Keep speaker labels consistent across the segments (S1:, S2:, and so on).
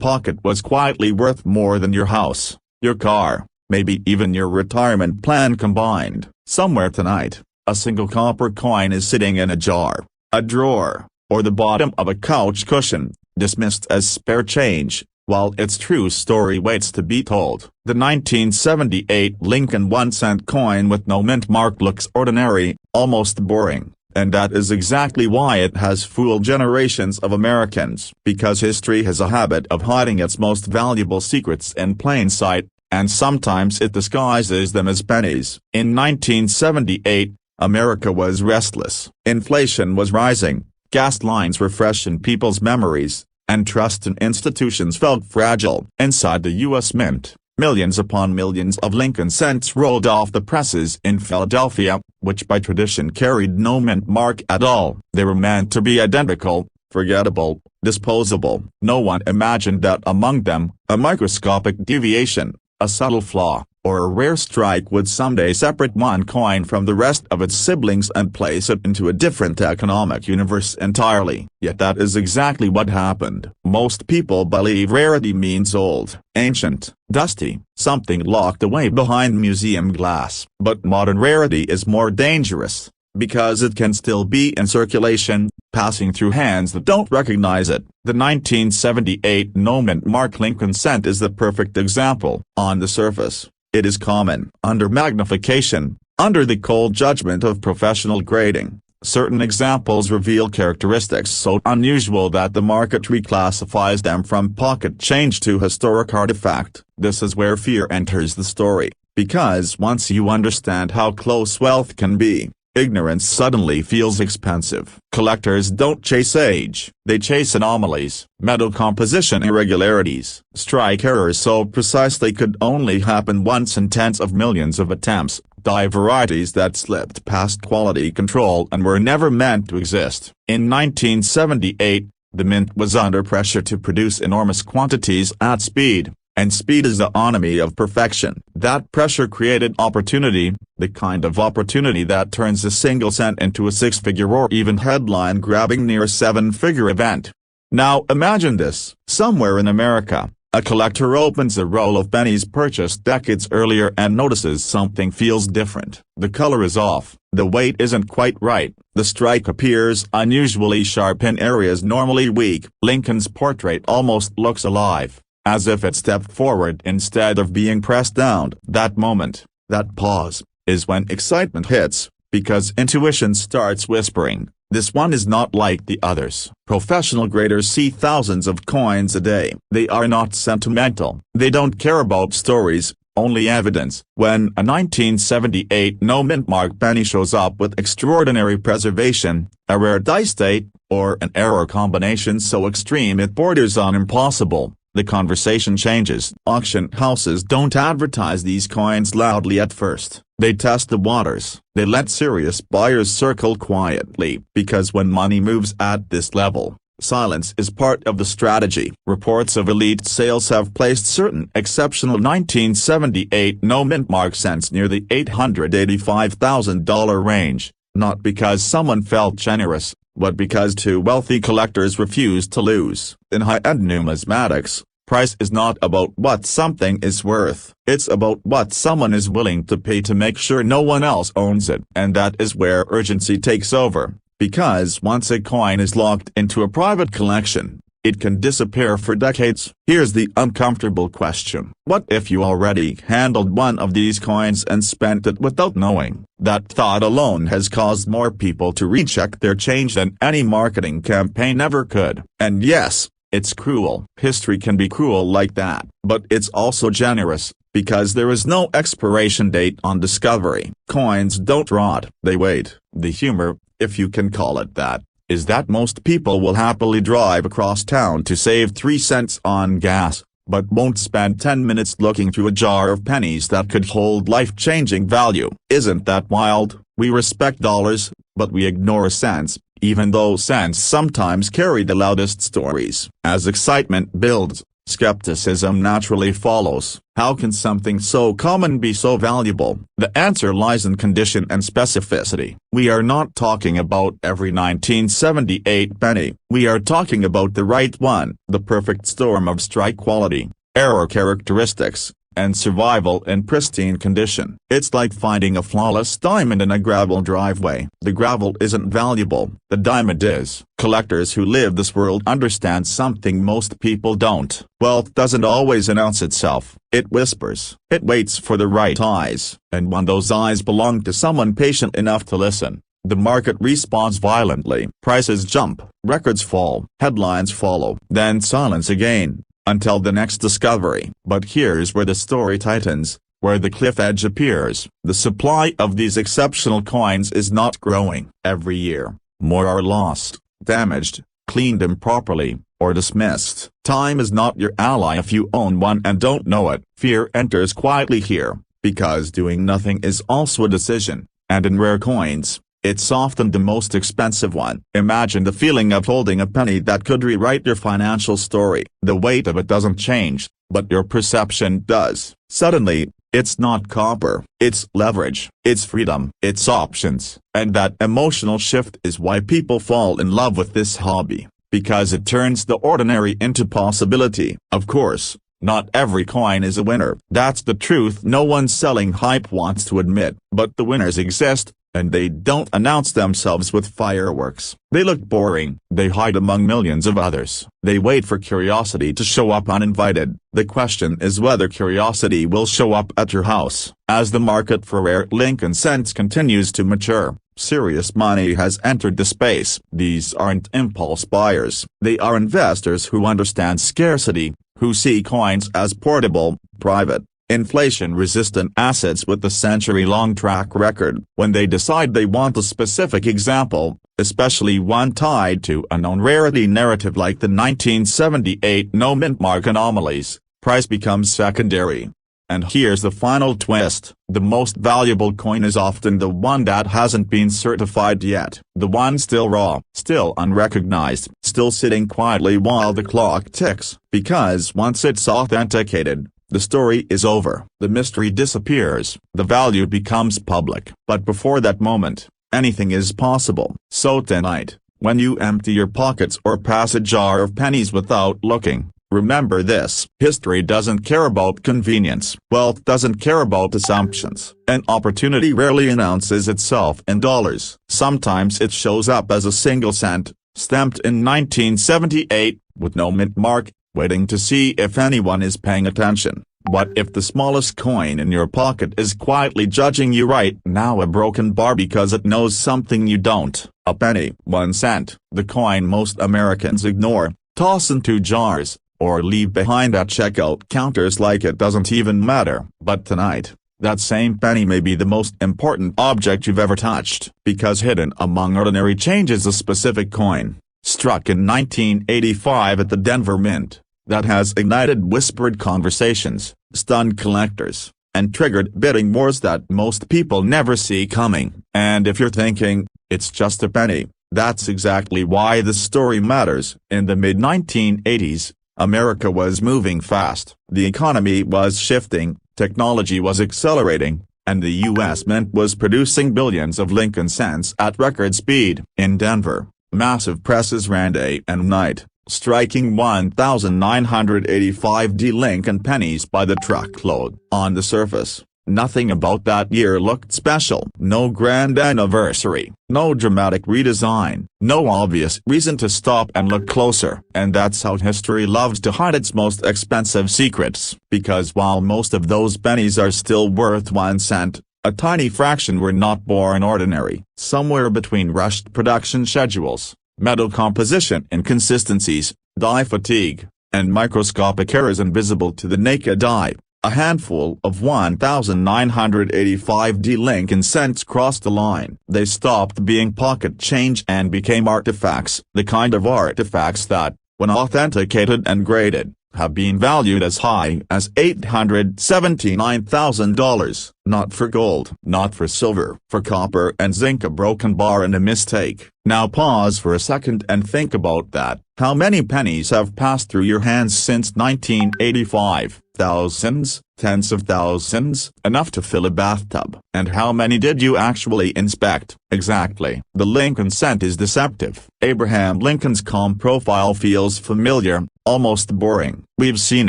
S1: pocket was quietly worth more than your house, your car, maybe even your retirement plan combined. Somewhere tonight, a single copper coin is sitting in a jar, a drawer, or the bottom of a couch cushion, dismissed as spare change, while its true story waits to be told. The 1978 Lincoln 1-cent coin with no mint mark looks ordinary, almost boring, and that is exactly why it has fooled generations of Americans. Because history has a habit of hiding its most valuable secrets in plain sight, and sometimes it disguises them as pennies. In 1978, America was restless. Inflation was rising, gas lines were fresh in people's memories, and trust in institutions felt fragile. Inside the U.S. Mint, millions upon millions of Lincoln cents rolled off the presses in Philadelphia, which by tradition carried no mint mark at all. They were meant to be identical, forgettable, disposable. No one imagined that among them, a microscopic deviation, a subtle flaw, or a rare strike would someday separate one coin from the rest of its siblings and place it into a different economic universe entirely. Yet that is exactly what happened. Most people believe rarity means old, ancient, dusty, something locked away behind museum glass. But modern rarity is more dangerous, because it can still be in circulation, passing through hands that don't recognize it. The 1978 no-mint mark Lincoln cent is the perfect example. On the surface, it is common. Under magnification, under the cold judgment of professional grading, certain examples reveal characteristics so unusual that the market reclassifies them from pocket change to historic artifact. This is where fear enters the story, because once you understand how close wealth can be, ignorance suddenly feels expensive. Collectors don't chase age, they chase anomalies, metal composition irregularities, strike errors so precise they could only happen once in tens of millions of attempts, die varieties that slipped past quality control and were never meant to exist. In 1978, the mint was under pressure to produce enormous quantities at speed. And speed is the enemy of perfection. That pressure created opportunity, the kind of opportunity that turns a single cent into a six-figure or even headline-grabbing near seven-figure event. Now imagine this. Somewhere in America, a collector opens a roll of pennies purchased decades earlier and notices something feels different. The color is off, the weight isn't quite right, the strike appears unusually sharp in areas normally weak. Lincoln's portrait almost looks alive, as if it stepped forward instead of being pressed down. That moment, that pause, is when excitement hits, because intuition starts whispering, this one is not like the others. Professional graders see thousands of coins a day. They are not sentimental. They don't care about stories, only evidence. When a 1978 no-mint mark penny shows up with extraordinary preservation, a rare die state, or an error combination so extreme it borders on impossible, the conversation changes. Auction houses don't advertise these coins loudly at first. They test the waters. They let serious buyers circle quietly. Because when money moves at this level, silence is part of the strategy. Reports of elite sales have placed certain exceptional 1978 no-mint mark cents near the $885,000 range, not because someone felt generous, but because two wealthy collectors refused to lose. In high-end numismatics, price is not about what something is worth. It's about what someone is willing to pay to make sure no one else owns it. And that is where urgency takes over, because once a coin is locked into a private collection, it can disappear for decades. Here's the uncomfortable question. What if you already handled one of these coins and spent it without knowing? That thought alone has caused more people to recheck their change than any marketing campaign ever could. And yes, it's cruel. History can be cruel like that. But it's also generous, because there is no expiration date on discovery. Coins don't rot, they wait. The humor, if you can call it that, is that most people will happily drive across town to save 3 cents on gas, but won't spend 10 minutes looking through a jar of pennies that could hold life-changing value. Isn't that wild? We respect dollars, but we ignore cents, even though cents sometimes carry the loudest stories. As excitement builds, Skepticism naturally follows. How can something so common be so valuable? The answer lies in condition and specificity. We are not talking about every 1978 penny. We are talking about the right one, the perfect storm of strike quality, error characteristics, and survival in pristine condition. It's like finding a flawless diamond in a gravel driveway. The gravel isn't valuable, the diamond is. Collectors who live this world understand something most people don't. Wealth doesn't always announce itself, it whispers. It waits for the right eyes, and when those eyes belong to someone patient enough to listen, the market responds violently. Prices jump, records fall, headlines follow, then silence again, until the next discovery. But here's where the story tightens, where the cliff edge appears. The supply of these exceptional coins is not growing. Every year, more are lost, damaged, cleaned improperly, or dismissed. Time is not your ally if you own one and don't know it. Fear enters quietly here, because doing nothing is also a decision, and in rare coins, it's often the most expensive one. Imagine the feeling of holding a penny that could rewrite your financial story. The weight of it doesn't change, but your perception does. Suddenly, it's not copper, it's leverage, it's freedom, it's options. And that emotional shift is why people fall in love with this hobby, because it turns the ordinary into possibility. Of course, not every coin is a winner. That's the truth no one selling hype wants to admit. But the winners exist, and they don't announce themselves with fireworks. They look boring. They hide among millions of others. They wait for curiosity to show up uninvited. The question is whether curiosity will show up at your house. As the market for rare Lincoln cents continues to mature, serious money has entered the space. These aren't impulse buyers. They are investors who understand scarcity, who see coins as portable, private, inflation-resistant assets with a century-long track record. When they decide they want a specific example, especially one tied to a known rarity narrative like the 1978 no-mint mark anomalies, price becomes secondary. And here's the final twist: the most valuable coin is often the one that hasn't been certified yet. The one still raw, still unrecognized, still sitting quietly while the clock ticks. Because once it's authenticated, the story is over. The mystery disappears. The value becomes public. But before that moment, anything is possible. So tonight, when you empty your pockets or pass a jar of pennies without looking, remember this: history doesn't care about convenience. Wealth doesn't care about assumptions. An opportunity rarely announces itself in dollars. Sometimes it shows up as a single cent, stamped in 1978, with no mint mark, waiting to see if anyone is paying attention. What if the smallest coin in your pocket is quietly judging you right now? A broken bar because it knows something you don't. A penny, 1 cent, the coin most Americans ignore, toss into jars, or leave behind at checkout counters like it doesn't even matter. But tonight, that same penny may be the most important object you've ever touched, because hidden among ordinary change is a specific coin, struck in 1985 at the Denver Mint, that has ignited whispered conversations, stunned collectors, and triggered bidding wars that most people never see coming. And if you're thinking, it's just a penny, that's exactly why this story matters. In the mid-1980s, America was moving fast, the economy was shifting, technology was accelerating, and the U.S. Mint was producing billions of Lincoln cents at record speed. In Denver, massive presses ran day and night, striking 1,985 Lincoln pennies by the truckload. On the surface, nothing about that year looked special. No grand anniversary, no dramatic redesign, no obvious reason to stop and look closer. And that's how history loves to hide its most expensive secrets. Because while most of those pennies are still worth 1 cent, a tiny fraction were not born ordinary. Somewhere between rushed production schedules, metal composition inconsistencies, die fatigue, and microscopic errors invisible to the naked eye, a handful of 1,985 Lincoln cents crossed the line. They stopped being pocket change and became artifacts, the kind of artifacts that, when authenticated and graded, have been valued as high as $879,000, not for gold, not for silver, for copper and zinc. A broken bar and a mistake. Now pause for a second and think about that. How many pennies have passed through your hands since 1985? Thousands, tens of thousands, enough to fill a bathtub. And how many did you actually inspect? Exactly. The Lincoln cent is deceptive. Abraham Lincoln's calm profile feels familiar, almost boring. We've seen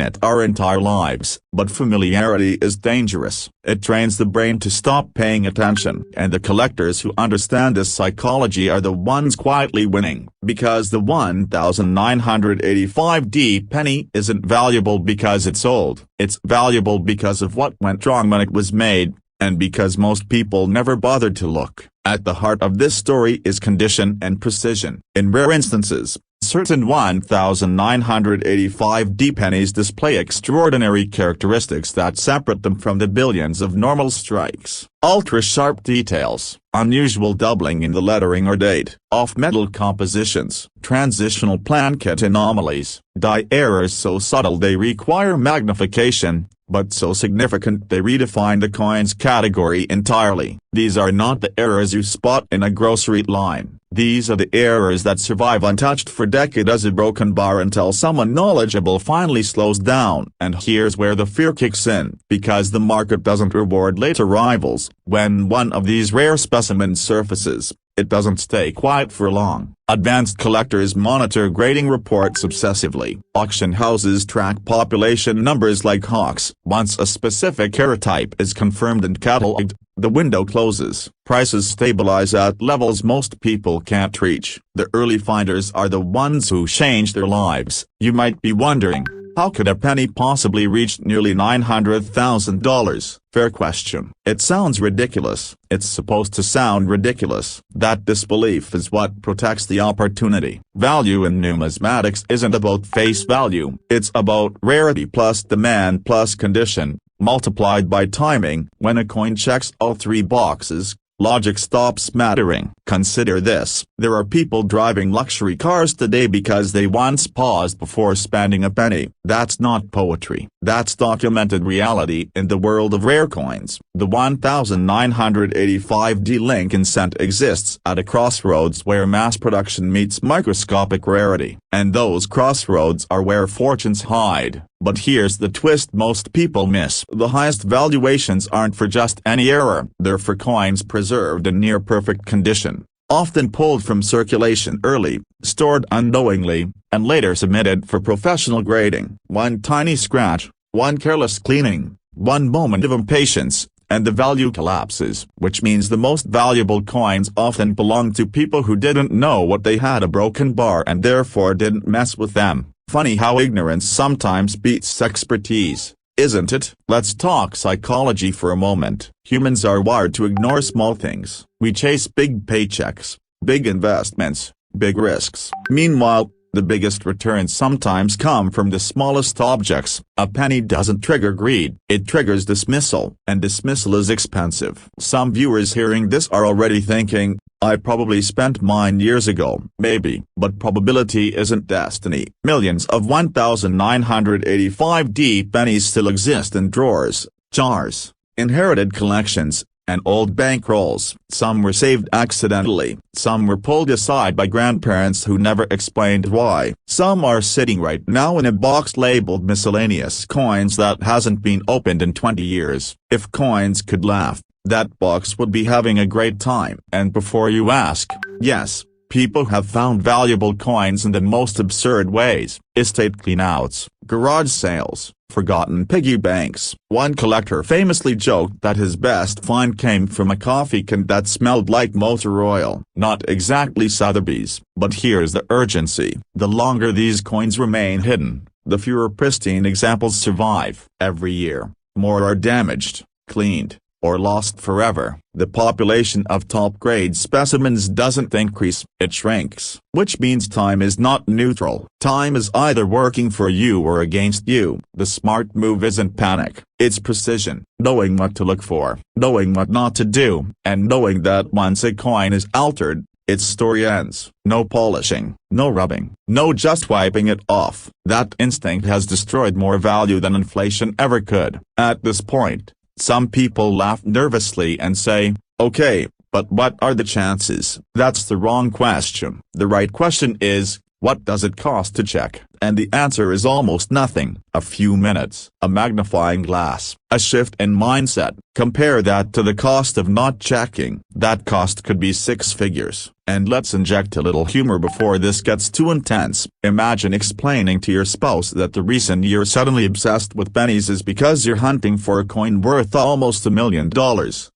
S1: it our entire lives. But familiarity is dangerous. It trains the brain to stop paying attention. And the collectors who understand this psychology are the ones quietly winning. Because the 1985 penny isn't valuable because it's old. It's valuable because of what went wrong when it was made, and because most people never bothered to look. At the heart of this story is condition and precision. In rare instances, certain 1985 pennies display extraordinary characteristics that separate them from the billions of normal strikes. Ultra-sharp details, unusual doubling in the lettering or date, off-metal compositions, transitional plankett anomalies, die errors so subtle they require magnification, but so significant they redefine the coin's category entirely. These are not the errors you spot in a grocery line. These are the errors that survive untouched for decades as a broken bar until someone knowledgeable finally slows down. And here's where the fear kicks in. Because the market doesn't reward late arrivals, when one of these rare specimens surfaces, it doesn't stay quiet for long. Advanced collectors monitor grading reports obsessively. Auction houses track population numbers like hawks. Once a specific error type is confirmed and cataloged, the window closes. Prices stabilize at levels most people can't reach. The early finders are the ones who change their lives. You might be wondering, how could a penny possibly reach nearly $900,000? Fair question. It sounds ridiculous. It's supposed to sound ridiculous. That disbelief is what protects the opportunity. Value in numismatics isn't about face value. It's about rarity plus demand plus condition, multiplied by timing. When a coin checks all three boxes, logic stops mattering. Consider this. There are people driving luxury cars today because they once paused before spending a penny. That's not poetry. That's documented reality in the world of rare coins. The 1985 Lincoln cent exists at a crossroads where mass production meets microscopic rarity. And those crossroads are where fortunes hide. But here's the twist most people miss. The highest valuations aren't for just any error. They're for coins preserved in near-perfect condition, often pulled from circulation early, stored unknowingly, and later submitted for professional grading. One tiny scratch, one careless cleaning, one moment of impatience, and the value collapses. Which means the most valuable coins often belong to people who didn't know what they had a broken bar and therefore didn't mess with them. Funny how ignorance sometimes beats expertise, isn't it? Let's talk psychology for a moment. Humans are wired to ignore small things. We chase big paychecks, big investments, big risks. Meanwhile, the biggest returns sometimes come from the smallest objects. A penny doesn't trigger greed, it triggers dismissal, and dismissal is expensive. Some viewers hearing this are already thinking, I probably spent mine years ago. Maybe, but probability isn't destiny. Millions of 1985 pennies still exist in drawers, jars, inherited collections, and old bankrolls. Some were saved accidentally, some were pulled aside by grandparents who never explained why. Some are sitting right now in a box labeled miscellaneous coins that hasn't been opened in 20 years. If coins could laugh, that box would be having a great time. And before you ask, yes, people have found valuable coins in the most absurd ways. Estate cleanouts, garage sales, forgotten piggy banks. One collector famously joked that his best find came from a coffee can that smelled like motor oil. Not exactly Sotheby's, but here's the urgency. The longer these coins remain hidden, the fewer pristine examples survive. Every year, more are damaged, cleaned, or lost forever. The population of top-grade specimens doesn't increase, it shrinks. Which means time is not neutral. Time is either working for you or against you. The smart move isn't panic, it's precision. Knowing what to look for, knowing what not to do, and knowing that once a coin is altered, its story ends. No polishing, no rubbing, no just wiping it off. That instinct has destroyed more value than inflation ever could. At this point, some people laugh nervously and say, okay, but what are the chances? That's the wrong question. The right question is, what does it cost to check? And the answer is almost nothing. A few minutes, a magnifying glass, a shift in mindset. Compare that to the cost of not checking. That cost could be 6 figures. And let's inject a little humor before this gets too intense. Imagine explaining to your spouse that the reason you're suddenly obsessed with pennies is because you're hunting for a coin worth almost $1 million.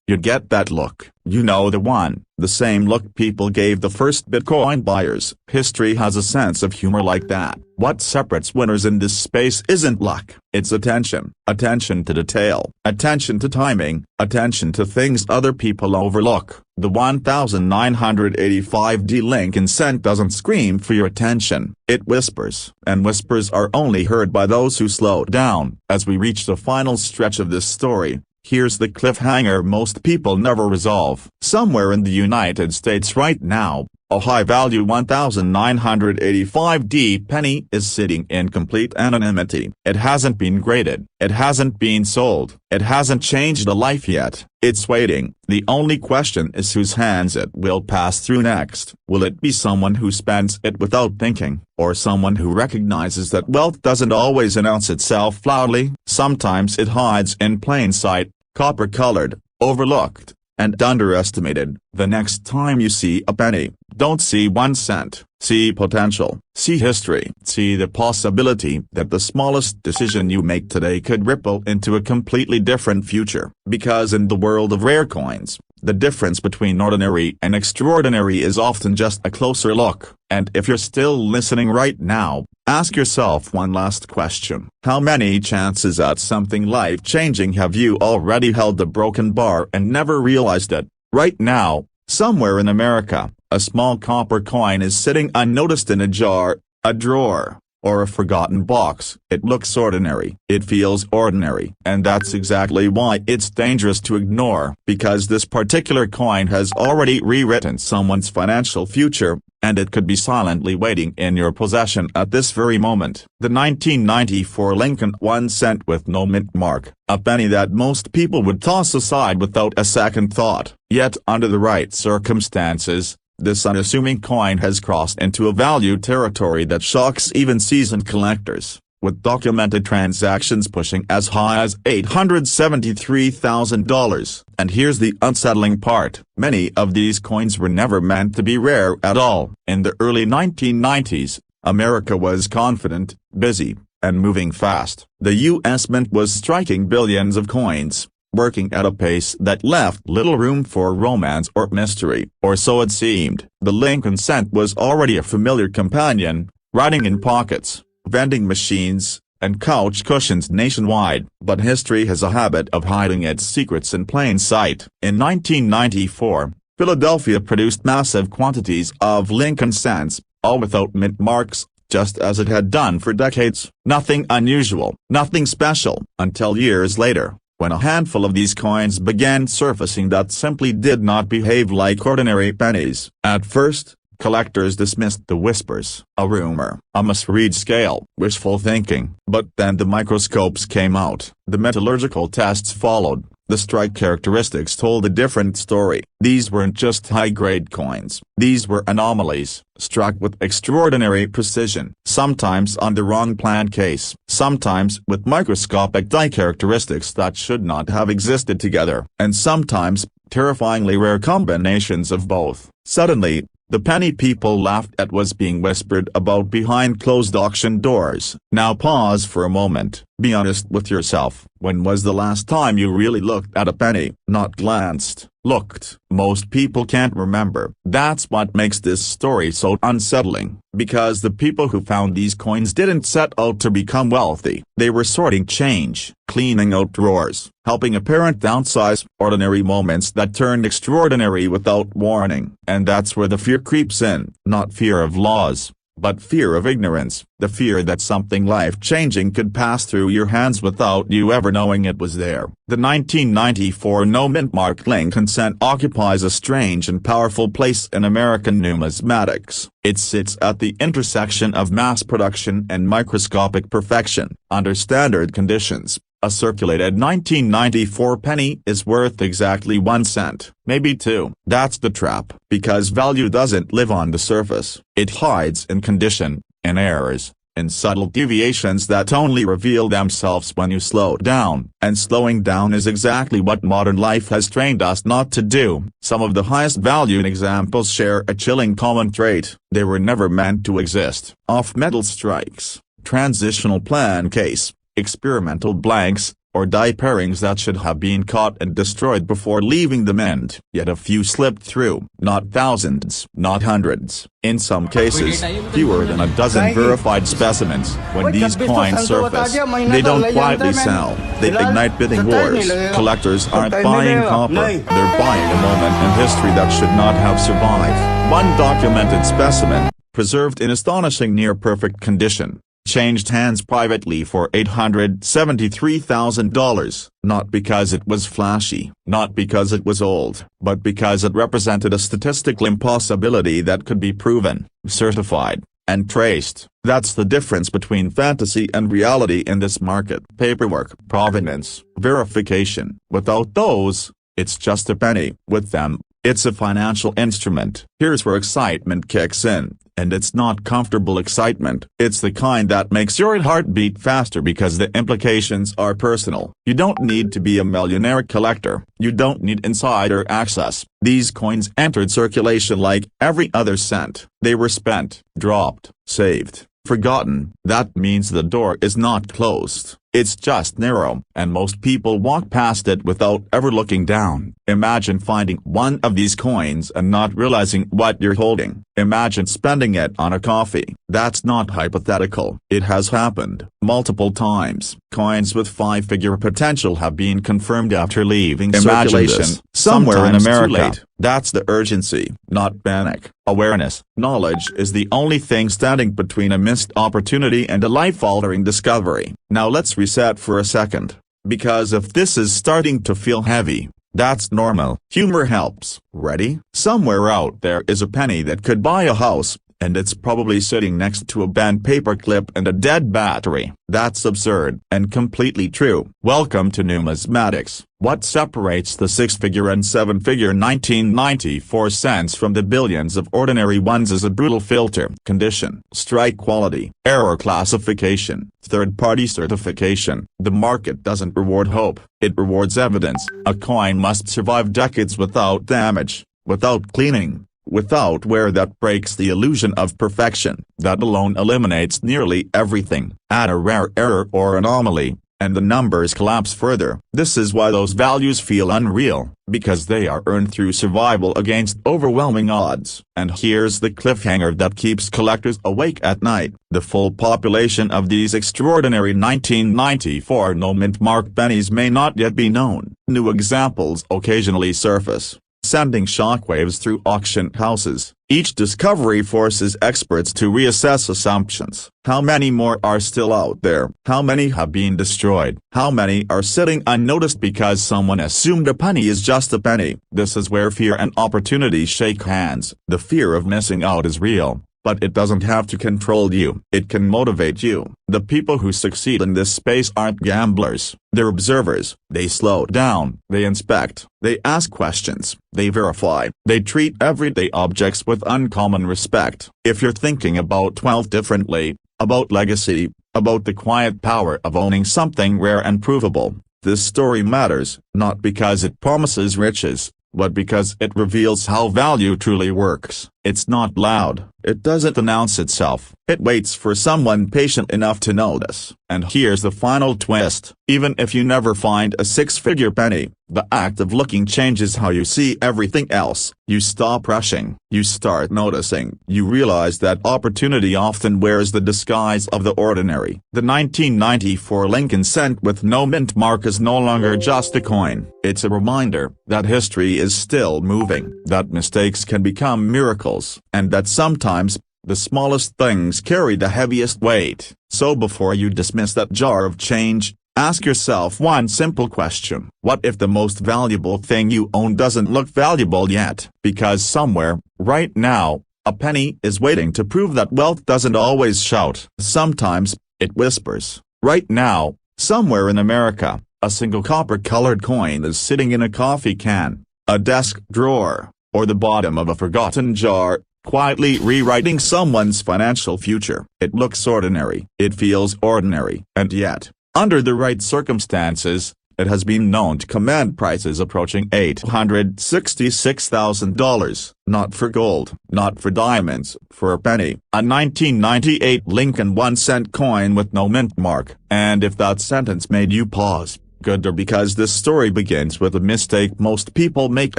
S1: You'd get that look. You know the one. The same look people gave the first Bitcoin buyers. History has a sense of humor like that. What separates winners in this space isn't luck, it's attention. Attention to detail, attention to timing, attention to things other people overlook. The 1985D Lincoln cent doesn't scream for your attention, it whispers. And whispers are only heard by those who slow down. As we reach the final stretch of this story, here's the cliffhanger most people never resolve. Somewhere in the United States right now, a high-value 1985D penny is sitting in complete anonymity. It hasn't been graded. It hasn't been sold. It hasn't changed a life yet. It's waiting. The only question is whose hands it will pass through next. Will it be someone who spends it without thinking, or someone who recognizes that wealth doesn't always announce itself loudly? Sometimes it hides in plain sight, copper-colored, overlooked, and underestimated. The next time you see a penny, don't see 1 cent. See potential. See history. See the possibility that the smallest decision you make today could ripple into a completely different future. Because in the world of rare coins, the difference between ordinary and extraordinary is often just a closer look. And if you're still listening right now, ask yourself one last question. How many chances at something life-changing have you already held the broken bar and never realized it? Right now, somewhere in America, a small copper coin is sitting unnoticed in a jar, a drawer, or a forgotten box. It looks ordinary. It feels ordinary. And that's exactly why it's dangerous to ignore. Because this particular coin has already rewritten someone's financial future, and it could be silently waiting in your possession at this very moment. The 1994 Lincoln 1 cent with no mint mark, a penny that most people would toss aside without a second thought. Yet under the right circumstances, this unassuming coin has crossed into a value territory that shocks even seasoned collectors, with documented transactions pushing as high as $873,000. And here's the unsettling part. Many of these coins were never meant to be rare at all. In the early 1990s, America was confident, busy, and moving fast. The U.S. Mint was striking billions of coins, working at a pace that left little room for romance or mystery, or so it seemed. The Lincoln cent was already a familiar companion, riding in pockets, vending machines, and couch cushions nationwide. But history has a habit of hiding its secrets in plain sight. In 1994, Philadelphia produced massive quantities of Lincoln cents, all without mint marks, just as it had done for decades. Nothing unusual, nothing special, until years later, when a handful of these coins began surfacing that simply did not behave like ordinary pennies. At first, collectors dismissed the whispers, a rumor, a misread scale, wishful thinking. But then the microscopes came out, the metallurgical tests followed, the strike characteristics told a different story. These weren't just high-grade coins. These were anomalies, struck with extraordinary precision, sometimes on the wrong plan case, sometimes with microscopic die characteristics that should not have existed together, and sometimes terrifyingly rare combinations of both. Suddenly, the penny people laughed at was being whispered about behind closed auction doors. Now pause for a moment. Be honest with yourself. When was the last time you really looked at a penny? Not glanced, looked. Most people can't remember. That's what makes this story so unsettling. Because the people who found these coins didn't set out to become wealthy. They were sorting change, cleaning out drawers, helping a parent downsize, ordinary moments that turned extraordinary without warning. And that's where the fear creeps in. Not fear of laws, but fear of ignorance, the fear that something life-changing could pass through your hands without you ever knowing it was there. The 1994 no-mint mark Lincoln cent occupies a strange and powerful place in American numismatics. It sits at the intersection of mass production and microscopic perfection. Under standard conditions, a circulated 1994 penny is worth exactly 1 cent, maybe 2. That's the trap. Because value doesn't live on the surface, it hides in condition, in errors, in subtle deviations that only reveal themselves when you slow down. And slowing down is exactly what modern life has trained us not to do. Some of the highest valued examples share a chilling common trait: they were never meant to exist. Off-metal strikes, transitional plan case, experimental blanks, or die pairings that should have been caught and destroyed before leaving the mint. Yet a few slipped through. Not thousands, not hundreds. In some cases, fewer than a dozen verified specimens. When these coins surface, they don't quietly sell. They ignite bidding wars. Collectors aren't buying copper, they're buying a moment in history that should not have survived. One documented specimen, preserved in astonishing near-perfect condition, changed hands privately for $873,000, not because it was flashy, not because it was old, but because it represented a statistical impossibility that could be proven, certified, and traced. That's the difference between fantasy and reality in this market. Paperwork, provenance, verification. Without those, it's just a penny. With them, it's a financial instrument. Here's where excitement kicks in. And it's not comfortable excitement. It's the kind that makes your heart beat faster because the implications are personal. You don't need to be a millionaire collector. You don't need insider access. These coins entered circulation like every other cent. They were spent, dropped, saved, forgotten. That means the door is not closed. It's just narrow, and most people walk past it without ever looking down. Imagine finding one of these coins and not realizing what you're holding. Imagine spending it on a coffee. That's not hypothetical. It has happened multiple times. Coins with 5-figure potential have been confirmed after leaving circulation. Somewhere in America. That's the urgency, not panic. Awareness. Knowledge is the only thing standing between a missed opportunity and a life-altering discovery. Now let's reset for a second. Because if this is starting to feel heavy, that's normal. Humor helps. Ready? Somewhere out there is a penny that could buy a house, and it's probably sitting next to a bent paperclip and a dead battery. That's absurd and completely true. Welcome to Numismatics. What separates the 6-figure and 7-figure 1994 cents from the billions of ordinary ones is a brutal filter. Condition, strike quality, error classification, third-party certification. The market doesn't reward hope, it rewards evidence. A coin must survive decades without damage, without cleaning, without wear that breaks the illusion of perfection. That alone eliminates nearly everything. Add a rare error or anomaly, and the numbers collapse further. This is why those values feel unreal, because they are earned through survival against overwhelming odds. And here's the cliffhanger that keeps collectors awake at night. The full population of these extraordinary 1994 no-mint mark pennies may not yet be known. New examples occasionally surface, sending shockwaves through auction houses. Each discovery forces experts to reassess assumptions. How many more are still out there? How many have been destroyed? How many are sitting unnoticed because someone assumed a penny is just a penny? This is where fear and opportunity shake hands. The fear of missing out is real, but it doesn't have to control you. It can motivate you. The people who succeed in this space aren't gamblers. They're observers. They slow down. They inspect. They ask questions. They verify. They treat everyday objects with uncommon respect. If you're thinking about wealth differently, about legacy, about the quiet power of owning something rare and provable, this story matters, not because it promises riches, but because it reveals how value truly works. It's not loud. It doesn't announce itself. It waits for someone patient enough to notice. And here's the final twist. Even if you never find a 6-figure penny, the act of looking changes how you see everything else. You stop rushing. You start noticing. You realize that opportunity often wears the disguise of the ordinary. The 1994 Lincoln cent with no mint mark is no longer just a coin. It's a reminder that history is still moving, that mistakes can become miracles, and that sometimes, the smallest things carry the heaviest weight. So before you dismiss that jar of change, ask yourself one simple question. What if the most valuable thing you own doesn't look valuable yet? Because somewhere, right now, a penny is waiting to prove that wealth doesn't always shout. Sometimes, it whispers. Right now, somewhere in America, a single copper-colored coin is sitting in a coffee can, a desk drawer, or the bottom of a forgotten jar, quietly rewriting someone's financial future. It looks ordinary. It feels ordinary. And yet, under the right circumstances, it has been known to command prices approaching $866,000. Not for gold, not for diamonds, for a penny. A 1998 Lincoln 1-cent coin with no mint mark. And if that sentence made you pause, good, or because this story begins with a mistake most people make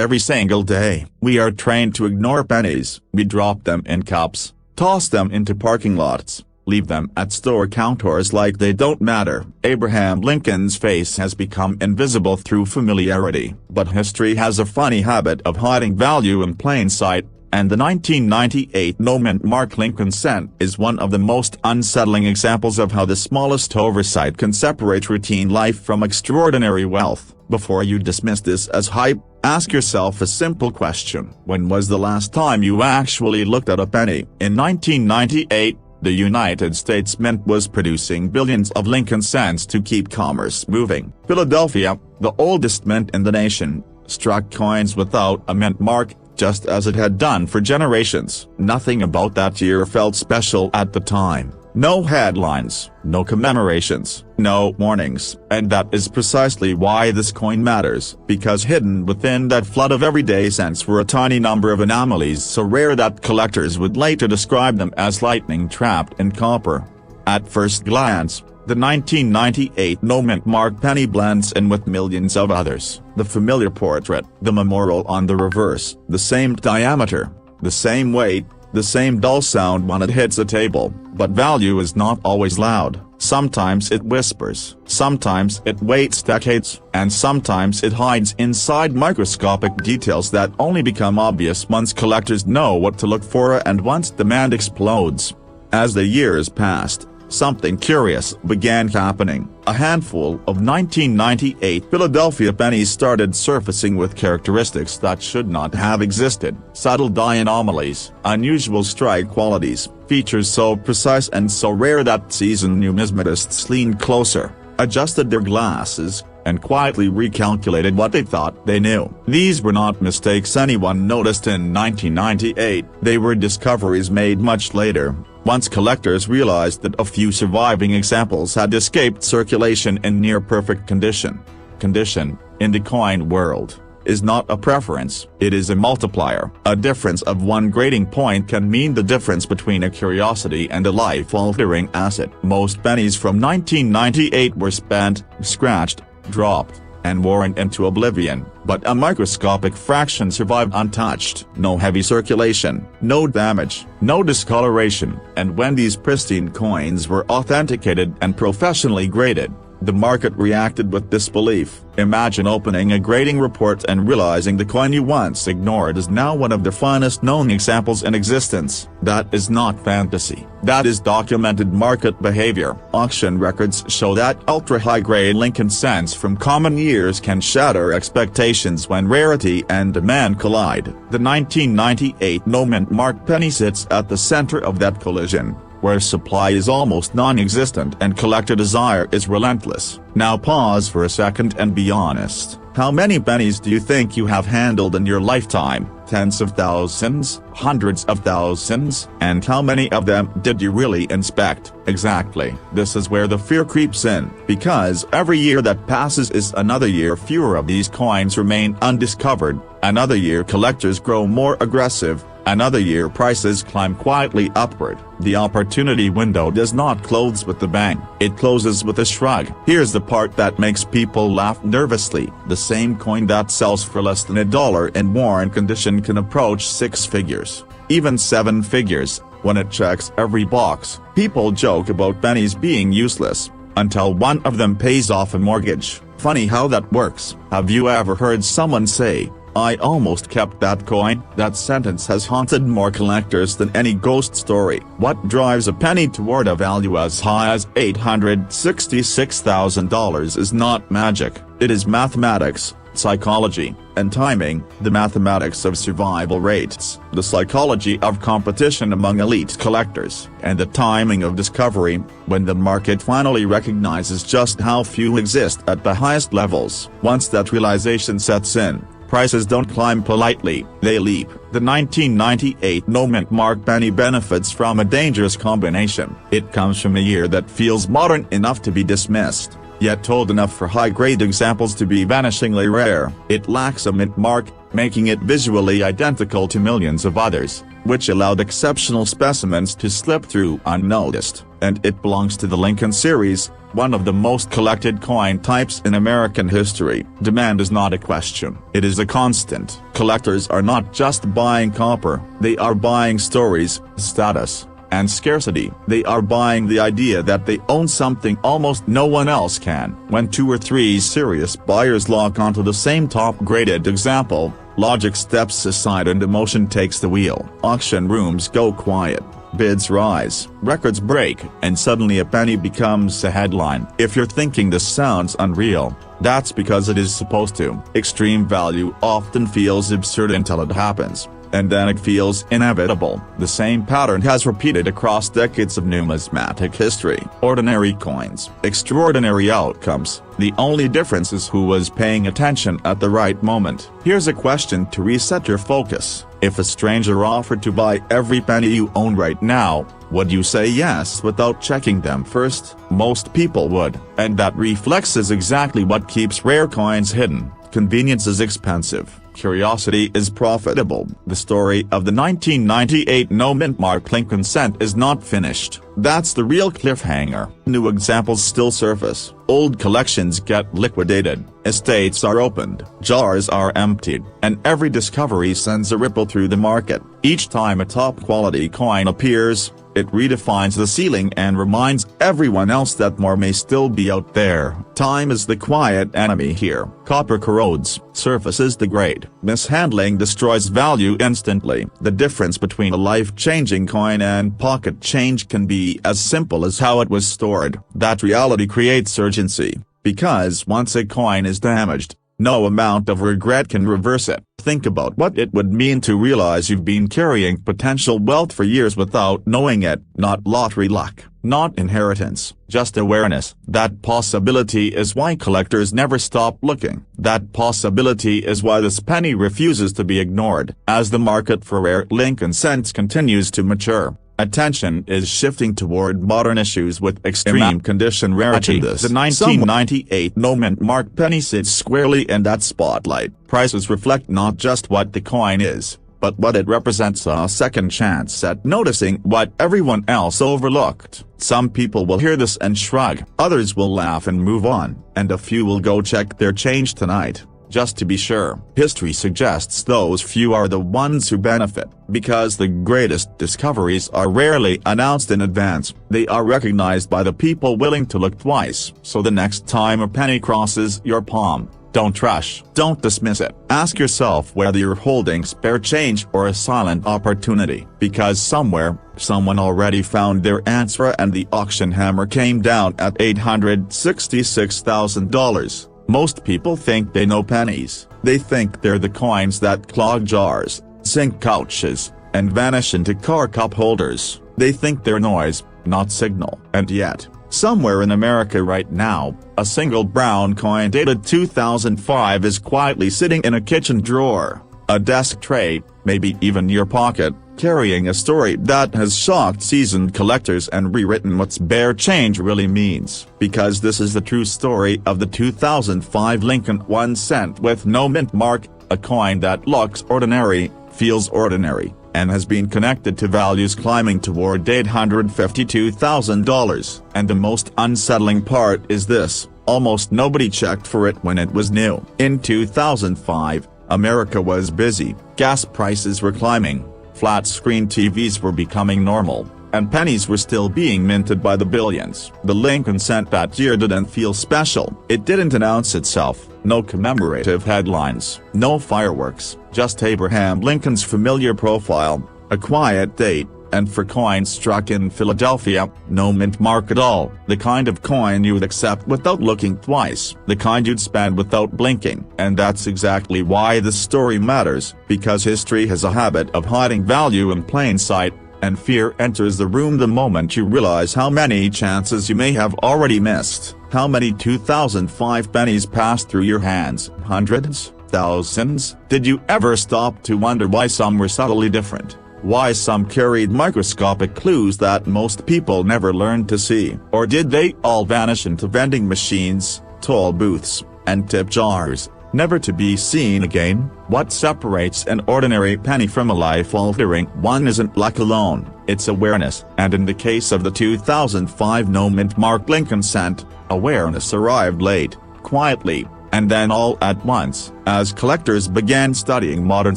S1: every single day. We are trained to ignore pennies. We drop them in cups, toss them into parking lots, leave them at store counters like they don't matter. Abraham Lincoln's face has become invisible through familiarity. But history has a funny habit of hiding value in plain sight, and the 1998 no-mint mark Lincoln cent is one of the most unsettling examples of how the smallest oversight can separate routine life from extraordinary wealth. Before you dismiss this as hype, ask yourself a simple question. When was the last time you actually looked at a penny? In 1998, the United States Mint was producing billions of Lincoln cents to keep commerce moving. Philadelphia, the oldest mint in the nation, struck coins without a mint mark, just as it had done for generations. Nothing about that year felt special at the time. No headlines, no commemorations, no warnings. And that is precisely why this coin matters, because hidden within that flood of everyday cents were a tiny number of anomalies so rare that collectors would later describe them as lightning trapped in copper. At first glance, the 1998 no-mint mark penny blends in with millions of others. The familiar portrait, the memorial on the reverse, the same diameter, the same weight, the same dull sound when it hits a table. But value is not always loud. Sometimes it whispers, sometimes it waits decades, and sometimes it hides inside microscopic details that only become obvious once collectors know what to look for and once demand explodes. As the years passed, something curious began happening. A handful of 1998 Philadelphia pennies started surfacing with characteristics that should not have existed. Subtle die anomalies, unusual strike qualities, features so precise and so rare that seasoned numismatists leaned closer, adjusted their glasses, and quietly recalculated what they thought they knew. These were not mistakes anyone noticed in 1998, they were discoveries made much later, once collectors realized that a few surviving examples had escaped circulation in near-perfect condition. Condition, in the coin world, is not a preference, it is a multiplier. A difference of one grading point can mean the difference between a curiosity and a life-altering asset. Most pennies from 1998 were spent, scratched, dropped, and worn into oblivion, but a microscopic fraction survived untouched. No heavy circulation, no damage, no discoloration, and when these pristine coins were authenticated and professionally graded, the market reacted with disbelief. Imagine opening a grading report and realizing the coin you once ignored is now one of the finest known examples in existence. That is not fantasy. That is documented market behavior. Auction records show that ultra-high-grade Lincoln cents from common years can shatter expectations when rarity and demand collide. The 1998 no-mint mark penny sits at the center of that collision, where supply is almost non-existent and collector desire is relentless. Now pause for a second and be honest. How many pennies do you think you have handled in your lifetime? Tens of thousands? Hundreds of thousands? And how many of them did you really inspect? Exactly. This is where the fear creeps in, because every year that passes is another year fewer of these coins remain undiscovered, another year collectors grow more aggressive, another year prices climb quietly upward. The opportunity window does not close with a bang, it closes with a shrug. Here's the part that makes people laugh nervously. The same coin that sells for less than $1 in worn condition can approach 6 figures, even 7 figures, when it checks every box. People joke about pennies being useless, until one of them pays off a mortgage. Funny how that works. Have you ever heard someone say, "I almost kept that coin." That sentence has haunted more collectors than any ghost story. What drives a penny toward a value as high as $866,000 is not magic, it is mathematics, psychology, and timing, the mathematics of survival rates, the psychology of competition among elite collectors, and the timing of discovery, when the market finally recognizes just how few exist at the highest levels. Once that realization sets in, prices don't climb politely, they leap. The 1998 no-mint-mark penny benefits from a dangerous combination. It comes from a year that feels modern enough to be dismissed, yet old enough for high-grade examples to be vanishingly rare. It lacks a mint mark, making it visually identical to millions of others, which allowed exceptional specimens to slip through unnoticed. And it belongs to the Lincoln series, one of the most collected coin types in American history. Demand is not a question, it is a constant. Collectors are not just buying copper, they are buying stories, status, and scarcity. They are buying the idea that they own something almost no one else can. When 2 or 3 serious buyers lock onto the same top-graded example, logic steps aside and emotion takes the wheel. Auction rooms go quiet, bids rise, records break, and suddenly a penny becomes a headline. If you're thinking this sounds unreal, that's because it is supposed to. Extreme value often feels absurd until it happens, and then it feels inevitable. The same pattern has repeated across decades of numismatic history. Ordinary coins, extraordinary outcomes. The only difference is who was paying attention at the right moment. Here's a question to reset your focus. If a stranger offered to buy every penny you own right now, would you say yes without checking them first? Most people would, and that reflex is exactly what keeps rare coins hidden. Convenience is expensive, curiosity is profitable. The story of the 1998 no-mint-mark Lincoln cent is not finished. That's the real cliffhanger. New examples still surface, old collections get liquidated, estates are opened, jars are emptied, and every discovery sends a ripple through the market. Each time a top-quality coin appears, it redefines the ceiling and reminds everyone else that more may still be out there. Time is the quiet enemy here. Copper corrodes, surfaces degrade, mishandling destroys value instantly. The difference between a life-changing coin and pocket change can be as simple as how it was stored. That reality creates urgency, because once a coin is damaged, no amount of regret can reverse it. Think about what it would mean to realize you've been carrying potential wealth for years without knowing it. Not lottery luck, not inheritance, just awareness. That possibility is why collectors never stop looking. That possibility is why this penny refuses to be ignored. As the market for rare Lincoln cents continues to mature, attention is shifting toward modern issues with extreme condition rarity. The 1998 no-mint-mark penny sits squarely in that spotlight. Prices reflect not just what the coin is, but what it represents: a second chance at noticing what everyone else overlooked. Some people will hear this and shrug, others will laugh and move on, and a few will go check their change tonight, just to be sure. History suggests those few are the ones who benefit, because the greatest discoveries are rarely announced in advance, they are recognized by the people willing to look twice. So the next time a penny crosses your palm, don't rush, don't dismiss it. Ask yourself whether you're holding spare change or a silent opportunity, because somewhere, someone already found their answer and the auction hammer came down at $866,000. Most people think they know pennies. They think they're the coins that clog jars, sink couches, and vanish into car cup holders. They think they're noise, not signal. And yet, somewhere in America right now, a single brown coin dated 2005 is quietly sitting in a kitchen drawer, a desk tray, maybe even your pocket, carrying a story that has shocked seasoned collectors and rewritten what spare change really means. Because this is the true story of the 2005 Lincoln 1 cent with no mint mark, a coin that looks ordinary, feels ordinary, and has been connected to values climbing toward $852,000. And the most unsettling part is this: almost nobody checked for it when it was new. In 2005, America was busy, gas prices were climbing, flat-screen TVs were becoming normal, and pennies were still being minted by the billions. The Lincoln cent that year didn't feel special. It didn't announce itself, no commemorative headlines, no fireworks, just Abraham Lincoln's familiar profile, a quiet date, and for coins struck in Philadelphia, no mint mark at all, the kind of coin you'd accept without looking twice, the kind you'd spend without blinking. And that's exactly why this story matters, because history has a habit of hiding value in plain sight, and fear enters the room the moment you realize how many chances you may have already missed. How many 2005 pennies passed through your hands? Hundreds? Thousands? Did you ever stop to wonder why some were subtly different? Why some carried microscopic clues that most people never learned to see? Or did they all vanish into vending machines, toll booths, and tip jars, never to be seen again? What separates an ordinary penny from a life-altering one isn't luck alone, it's awareness. And in the case of the 2005 no-mint mark Lincoln cent, awareness arrived late, quietly, and then all at once. As collectors began studying modern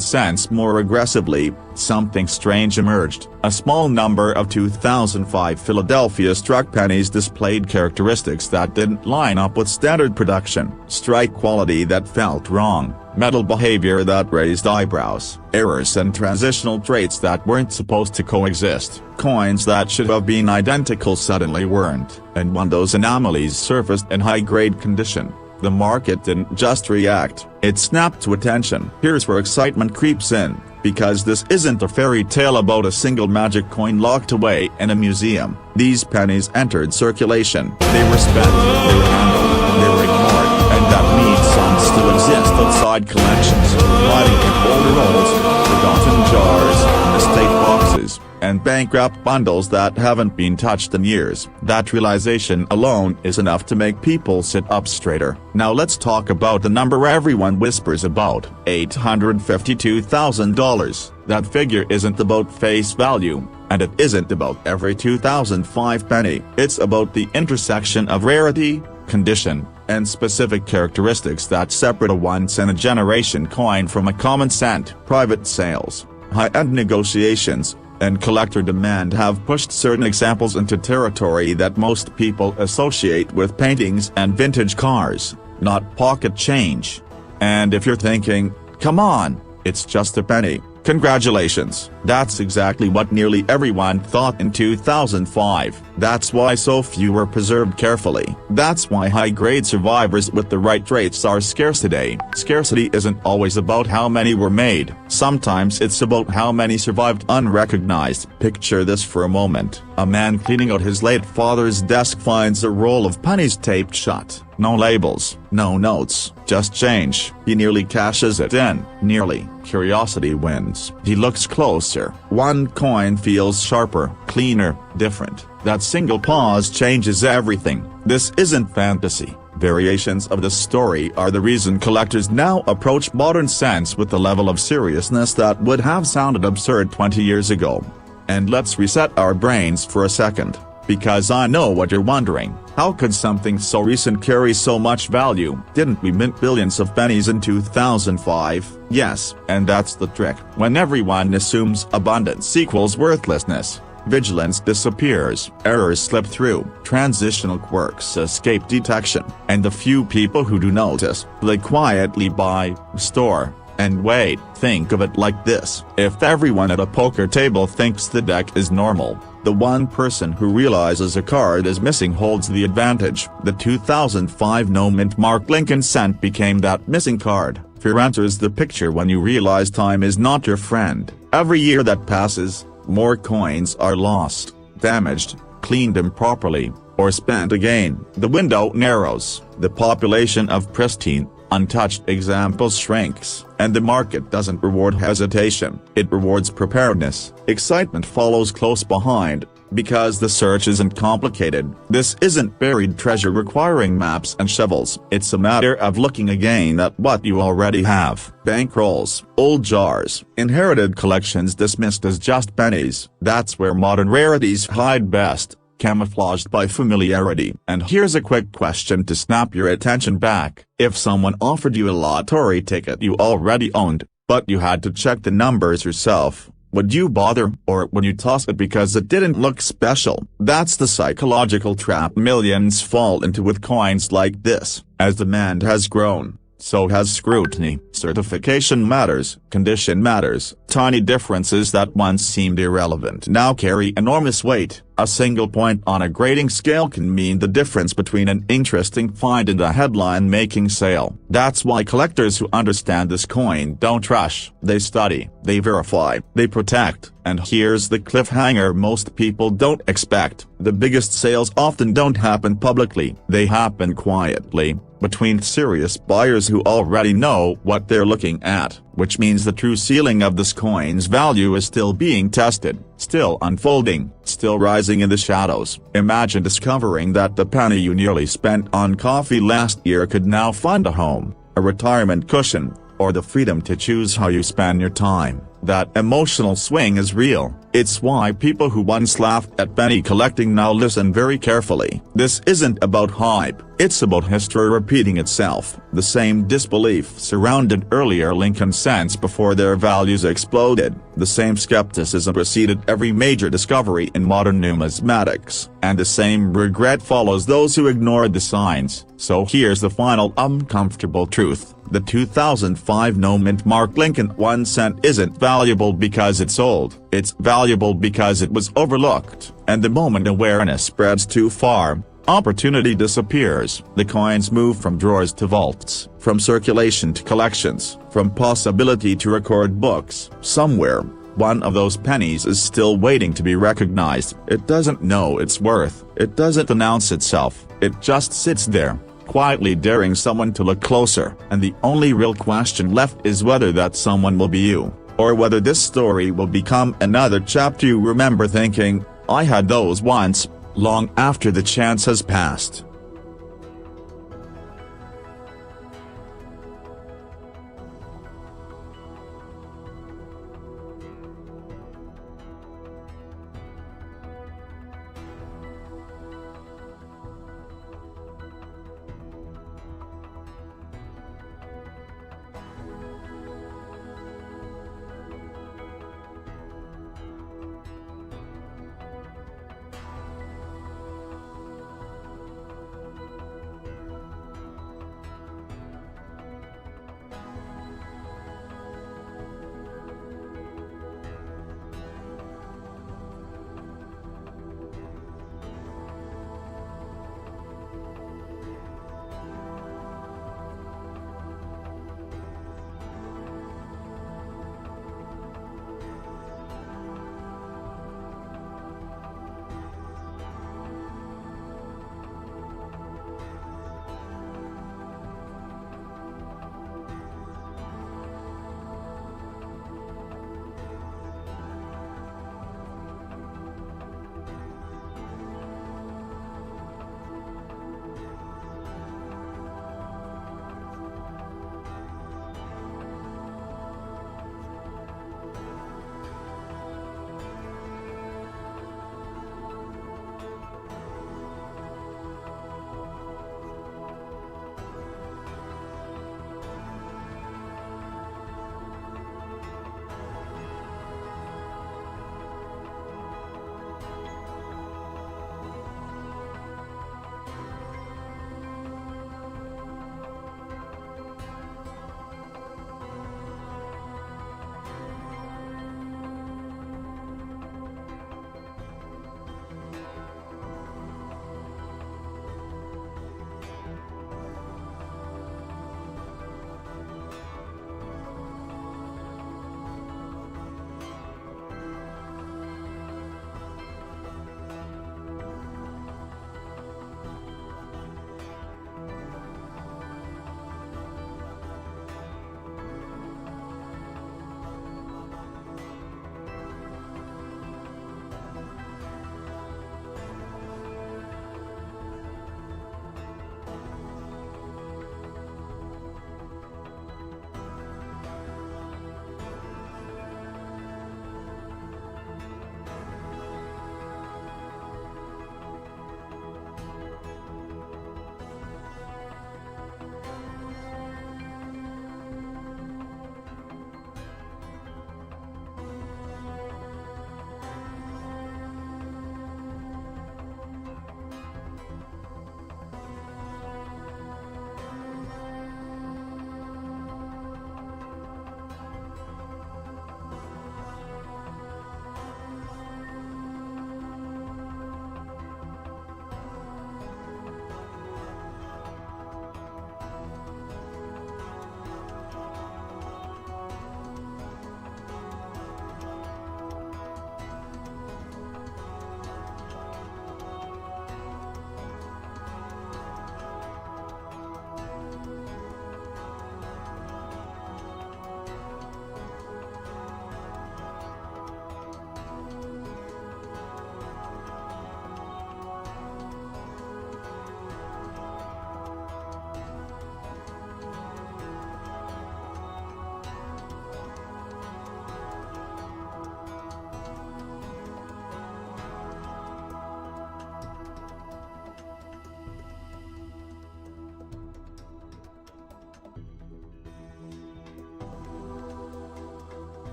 S1: cents more aggressively, something strange emerged. A small number of 2005 Philadelphia struck pennies displayed characteristics that didn't line up with standard production: strike quality that felt wrong, metal behavior that raised eyebrows, errors and transitional traits that weren't supposed to coexist. Coins that should have been identical suddenly weren't, and when those anomalies surfaced in high-grade condition, the market didn't just react, it snapped to attention. Here's where excitement creeps in, because this isn't a fairy tale about a single magic coin locked away in a museum. These pennies entered circulation, they were spent, they were handled, they were ignored, and that means some still exist outside collections, hiding in older rolls, forgotten jars, estate boxes, and bankrupt bundles that haven't been touched in years. That realization alone is enough to make people sit up straighter. Now let's talk about the number everyone whispers about: $852,000. That figure isn't about face value, and it isn't about every 2005 penny. It's about the intersection of rarity, condition, and specific characteristics that separate a once-in-a-generation coin from a common cent. Private sales, high-end negotiations, and collector demand have pushed certain examples into territory that most people associate with paintings and vintage cars, not pocket change. And if you're thinking, come on, it's just a penny, congratulations. That's exactly what nearly everyone thought in 2005. That's why so few were preserved carefully. That's why high-grade survivors with the right traits are scarce today. Scarcity isn't always about how many were made. Sometimes it's about how many survived unrecognized. Picture this for a moment. A man cleaning out his late father's desk finds a roll of pennies taped shut. No labels, no notes, just change. He nearly cashes it in. Nearly. Curiosity wins. He looks closer. One coin feels sharper, cleaner, different. That single pause changes everything. This isn't fantasy. Variations of this story are the reason collectors now approach modern cents with a level of seriousness that would have sounded absurd 20 years ago. And let's reset our brains for a second, because I know what you're wondering. How could something so recent carry so much value? Didn't we mint billions of pennies in 2005? Yes, and that's the trick. When everyone assumes abundance equals worthlessness, vigilance disappears, errors slip through, transitional quirks escape detection, and the few people who do notice, they quietly buy, store, and wait. Think of it like this: if everyone at a poker table thinks the deck is normal, the one person who realizes a card is missing holds the advantage. The 2005 no-mint mark Lincoln cent became that missing card. Fear enters the picture when you realize time is not your friend. Every year that passes, more coins are lost, damaged, cleaned improperly, or spent again. The window narrows, the population of pristine, untouched examples shrinks, and the market doesn't reward hesitation, it rewards preparedness. Excitement follows close behind, because the search isn't complicated. This isn't buried treasure requiring maps and shovels. It's a matter of looking again at what you already have. Bankrolls, old jars, inherited collections dismissed as just pennies. That's where modern rarities hide best, camouflaged by familiarity. And here's a quick question to snap your attention back. If someone offered you a lottery ticket you already owned, but you had to check the numbers yourself, Would you bother, or would you toss it because it didn't look special? That's the psychological trap millions fall into with coins like this. As demand has grown, so has scrutiny. Certification matters, condition matters. Tiny differences that once seemed irrelevant now carry enormous weight. A single point on a grading scale can mean the difference between an interesting find and a headline-making sale. That's why collectors who understand this coin don't rush. They study, they verify, they protect. And here's the cliffhanger most people don't expect. The biggest sales often don't happen publicly. They happen quietly, between serious buyers who already know what they're looking at, which means the true ceiling of this coin's value is still being tested, still unfolding, still rising in the shadows. Imagine discovering that the penny you nearly spent on coffee last year could now fund a home, a retirement cushion, or the freedom to choose how you spend your time. That emotional swing is real. It's why people who once laughed at penny collecting now listen very carefully. This isn't about hype, it's about history repeating itself. The same disbelief surrounded earlier Lincoln cents before their values exploded. The same skepticism preceded every major discovery in modern numismatics. And the same regret follows those who ignored the signs. So here's the final uncomfortable truth. The 2005 no-mint mark Lincoln 1 cent isn't valuable because it's old, it's valuable because it was overlooked. And the moment awareness spreads too far, opportunity disappears. The coins move from drawers to vaults, from circulation to collections, from possibility to record books. Somewhere, one of those pennies is still waiting to be recognized. It doesn't know its worth, it doesn't announce itself, it just sits there, quietly daring someone to look closer. And the only real question left is whether that someone will be you, or whether this story will become another chapter you remember thinking, I had those once, long after the chance has passed.